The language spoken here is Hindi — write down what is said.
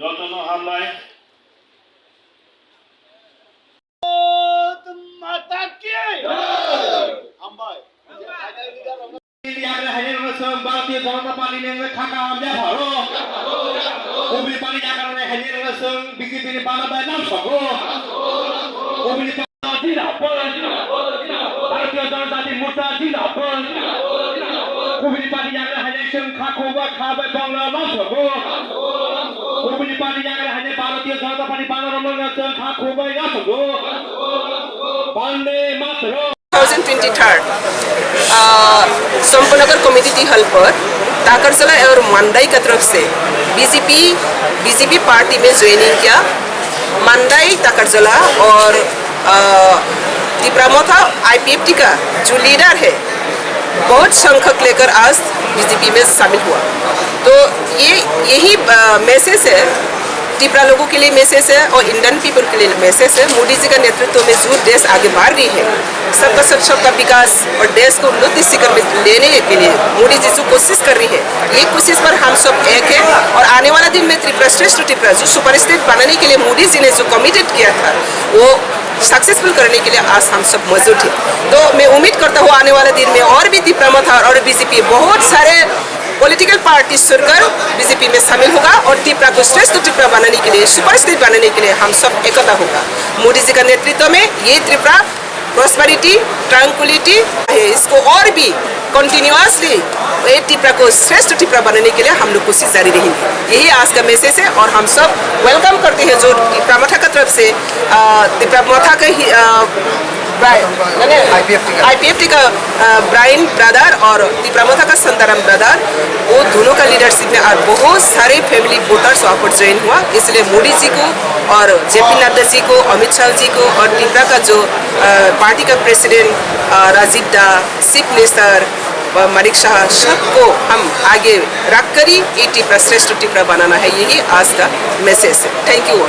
যতন হামলায় माता की भारतीय जनता पार्टी ने खाका आमजा भरो उबली पानी जाकर ने हजेर रसंग बीजेपी ने बाला बाय नाम सको उबली पानी दिन अपन भारतीय जनता पार्टी मुर्ता दिन अपन उबली पानी जाकर हजेर संग खाकोबा खाबे बांग्ला नाम सको उबली पानी जाकर हजेर भारतीय जनता पार्टी बाला रमन संग खाकोबा नाम सको वंदे मातरम 2023 संपनगर कम्युनिटी हॉल पर ताकरजला और मंदाई की तरफ से बीजेपी पार्टी में ज्वाइनिंग किया। मंदाई ताकरजला और तिप्रामोथा आईपीएफटी का जो लीडर है बहुत संख्यक लेकर आज बीजेपी में शामिल हुआ। तो यही मैसेज है, टिपरा लोगों के लिए मैसेज है और इंडियन पीपल के लिए मैसेज है। मोदी जी का नेतृत्व में जो देश आगे बढ़ रही है, सबका सबका विकास और देश को उन्नति शिखर में लेने के लिए मोदी जी जो कोशिश कर रही है, ये कोशिश पर हम सब एक है। और आने वाला दिन में त्रिपुरा श्रेष्ठ त्रिपुरा जो सुपर स्टेट बनाने के लिए मोदी जी ने जो कमिटेड किया था वो सक्सेसफुल करने के लिए आज हम सब मौजूद हैं। तो मैं उम्मीद करता हूँ आने वाले दिन में और भी तिप्रामोथा और बीजेपी बहुत सारे पॉलिटिकल पार्टी सुनकर बीजेपी में शामिल होगा और त्रिपुरा को श्रेष्ठ त्रिपुरा बनाने के लिए, सुपर स्टेट बनाने के लिए हम सब एकता होगा। मोदी जी का नेतृत्व में ये त्रिपुरा प्रॉस्पेरिटी ट्रैंक्विलिटी है, इसको और भी कंटिन्यूअसली ये त्रिपुरा को श्रेष्ठ त्रिपुरा बनाने के लिए हम लोग कोशिश जारी रहेंगे। यही आज का मैसेज है और हम सब वेलकम करते हैं जो तिप्रामोथा की तरफ से तिप्रामोथा का आईपीएफटी का ब्राइन ब्रदर और तिप्रामोथा का संताराम ब्रदर, वो दोनों का लीडरशिप में और बहुत सारे फैमिली वोटर्स वहाँ पर ज्वाइन हुआ। इसलिए मोदी जी को और जेपी नड्डा जी को, अमित शाह जी को और त्रिपुरा का जो पार्टी का प्रेसिडेंट राजीव दा, चीफ मिनिस्टर मानिक शाह, सबको हम आगे रख कर ही ये त्रिपुरा श्रेष्ठ त्रिपुरा बनाना है। यही आज का मैसेज है। Thank you.